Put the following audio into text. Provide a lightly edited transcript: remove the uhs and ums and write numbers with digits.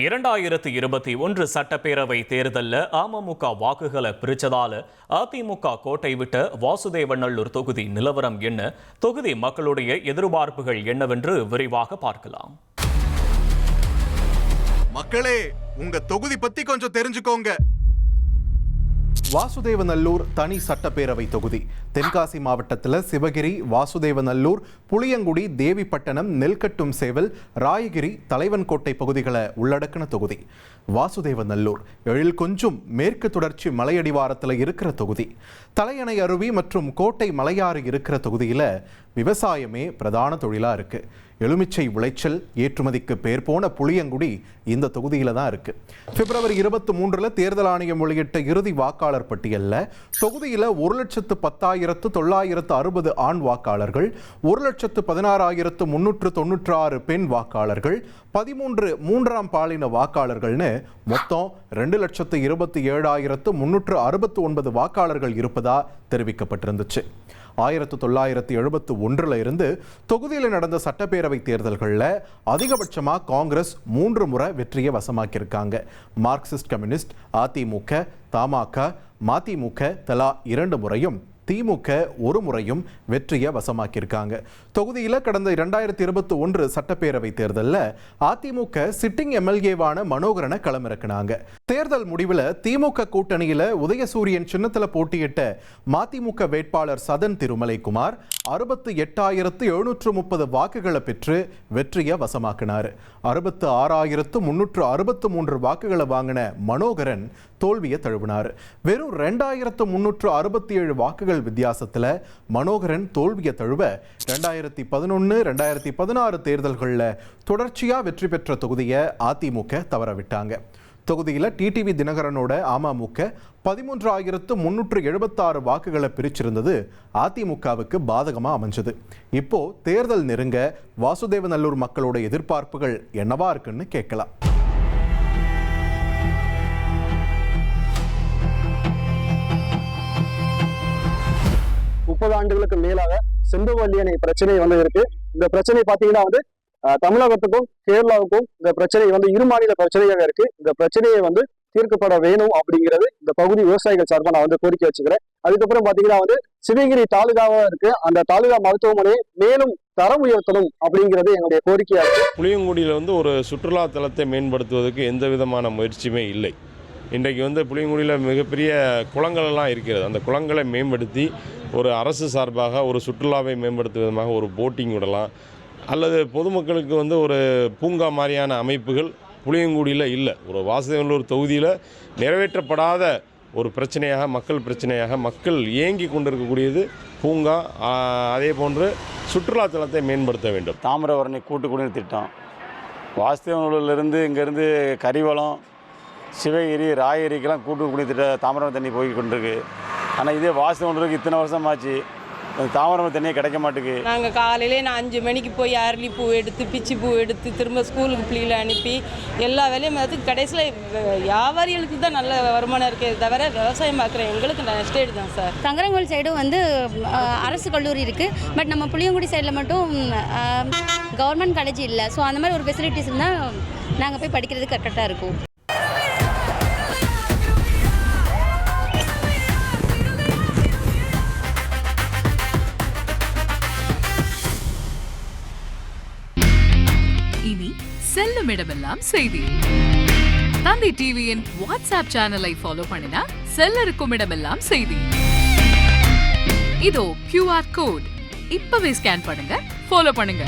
2021 சட்டப்பேரவை தேர்தலில் அமமுக வாக்குகளை பிரிச்சதால அதிமுக கோட்டை விட்ட வாசுதேவநல்லூர் தொகுதி நிலவரம் என்ன, தொகுதி மக்களுடைய எதிர்பார்ப்புகள் என்னவென்று விரிவாக பார்க்கலாம். மக்களே, உங்க தொகுதி பத்தி கொஞ்சம் தெரிஞ்சுக்கோங்க. வாசுதேவநல்லூர் தனி சட்டப்பேரவை தொகுதி தென்காசி மாவட்டத்தில் சிவகிரி, வாசுதேவநல்லூர், புளியங்குடி, தேவிப்பட்டணம், நெல்கட்டும் சேவல், ராயகிரி, தலைவன்கோட்டை பகுதிகளை உள்ளடக்கின தொகுதி. வாசுதேவநல்லூர் எழில் கொஞ்சம் மேற்கு தொடர்ச்சி மலையடிவாரத்தில் இருக்கிற தொகுதி. தலையணை அருவி மற்றும் கோட்டை மலையாறு இருக்கிற தொகுதியில் விவசாயமே பிரதான தொழிலாக இருக்கு. எலுமிச்சை விளைச்சல் ஏற்றுமதிக்கு பேர் போன புளியங்குடி இந்த தொகுதியில தான் இருக்கு. பிப்ரவரி 23 தேர்தல் ஆணையம் வெளியிட்ட இறுதி வாக்காளர் பட்டியலில் தொகுதியில் 1,10,960 ஆண் வாக்காளர்கள், 1,16,396 பெண் வாக்காளர்கள், 13 மூன்றாம் பாலின வாக்காளர்கள்னு மொத்தம் 2,27,369 வாக்காளர்கள் இருப்பதா தெரிவிக்கப்பட்டிருந்துச்சு. 1971 இருந்து தொகுதியில் நடந்த சட்டப்பேரவை தேர்தல்களில் அதிகபட்சமாக காங்கிரஸ் 3 முறை வெற்றியை வசமாக்கியிருக்காங்க. மார்க்சிஸ்ட் கம்யூனிஸ்ட், அதிமுக, தமாக, மதிமுக தலா 2 முறையும், திமுக 1 முறையும் வெற்றியை வசமாக்கியிருக்காங்க. தொகுதியில் கடந்த 2021 சட்டப்பேரவை தேர்தலில் அதிமுக சிட்டிங் எம்எல்ஏவான மனோகரனை களமிறக்கினாங்க. தேர்தல் முடிவில் திமுக கூட்டணியில் உதயசூரியன் சின்னத்தில் போட்டியிட்ட மதிமுக வேட்பாளர் சதன் திருமலைக்குமார் 68,730 வாக்குகளை பெற்று வெற்றியை வசமாக்கினார். 66,363 வாக்குகளை வாங்கின மனோகரன் தோல்வியை தழுவினார். வெறும் 2,367 வாக்குகள் வித்தியாசத்தில் மனோகரன் தோல்வியை தழுவ 2011, 2016 தேர்தல்களில் தொடர்ச்சியாக வெற்றி பெற்ற தொகுதியை அதிமுக தவறவிட்டாங்க. தொகுதியில் டிடிவி தினகரனோட அமமுக 13,376 வாக்குகளை பிரிச்சிருந்தது அதிமுகவுக்கு பாதகமாக அமைஞ்சது. இப்போ தேர்தல் நெருங்க வாசுதேவநல்லூர் மக்களோட எதிர்பார்ப்புகள் என்னவா இருக்குன்னு கேட்கலாம். ஆண்டுகளுக்கு மேலாக செம்புவல்லி அணை பிரச்சனை இருக்கு. இந்த பிரச்சனை பாத்தீங்கன்னா தமிழகத்துக்கும் கேரளாவுக்கும் இந்த பிரச்சனை இரு மாநில பிரச்சனையாக இருக்கு. இந்த பிரச்சனையை தீர்க்கப்பட வேணும் அப்படிங்கிறது இந்த பகுதி விவசாயிகள் சார்பாக நான் கோரிக்கை வச்சுக்கிறேன். அதுக்கப்புறம் பாத்தீங்கன்னா சிவகிரி தாலுகாவா இருக்கு. அந்த தாலுகா மருத்துவமனையை மேலும் தரம் உயர்த்தணும் அப்படிங்கிறது என்னுடைய கோரிக்கையா இருக்கு. புளியங்குடியில் ஒரு சுற்றுலா தலத்தை மேம்படுத்துவதற்கு எந்த விதமான முயற்சியுமே இல்லை. இன்றைக்கு புளியங்குடியில் மிகப்பெரிய குளங்கள் எல்லாம் இருக்கிறது. அந்த குளங்களை மேம்படுத்தி ஒரு அரசு சார்பாக ஒரு சுற்றுலாவை மேம்படுத்தும் விதமாக ஒரு போட்டிங் விடலாம், அல்லது பொதுமக்களுக்கு ஒரு பூங்கா மாதிரியான அமைப்புகள் புளியங்குடியில் இல்லை. ஒரு வாசுதேவநல்லூர் தொகுதியில் நிறைவேற்றப்படாத ஒரு பிரச்சனையாக, மக்கள் ஏங்கி கொண்டிருக்கக்கூடியது பூங்கா. அதே போன்று சுற்றுலாத்தலத்தை மேம்படுத்த வேண்டும். தாமிரபரணி கூட்டு குடிநீர் திட்டம் வாசுதேவநல்லூர்லேருந்து இங்கேருந்து கரிவலம், சிவகிரி, ராயகிரிக்கெல்லாம் கூட்டு குடிநீர் திட்டம் தாமிரபரணி தண்ணி போய் கொண்டிருக்கு. ஆனால் இதே வாசுதேவநல்லூருக்கு இத்தனை வருஷமாச்சு தாமிரபரணி தண்ணியே கிடைக்க மாட்டேங்குது. நாங்கள் காலையிலே 5 மணிக்கு போய் அரளி பூ எடுத்து, பிச்சி பூ எடுத்து, திரும்ப ஸ்கூலுக்கு பிள்ளைகளை அனுப்பி எல்லா வேலையும் பார்த்து கடைசியில் வியாபாரிகளுக்கு தான் நல்ல வருமானம் இருக்குது, தவிர விவசாயம் பார்க்குற எங்களுக்கு நஷ்டேடு தான் சார். சங்கரங்கோல் சைடும் அரசு கல்லூரி இருக்குது. பட் நம்ம புளியங்குடி சைடில் மட்டும் கவர்மெண்ட் காலேஜ் இல்லை. ஸோ அந்த மாதிரி ஒரு ஃபெசிலிட்டிஸ் இருந்தால் நாங்கள் போய் படிக்கிறதுக்கு கரெக்டாக இருக்கும். இனி செல்லும் இடமெல்லாம் செய்தி. தந்தி டிவியின் வாட்ஸ்அப் சேனலை ஃபாலோ பண்ணினா செல்ல இருக்கும் இடமெல்லாம் செய்தி. இதோ QR கோட், இப்பவே ஸ்கேன் பண்ணுங்க, ஃபாலோ பண்ணுங்க.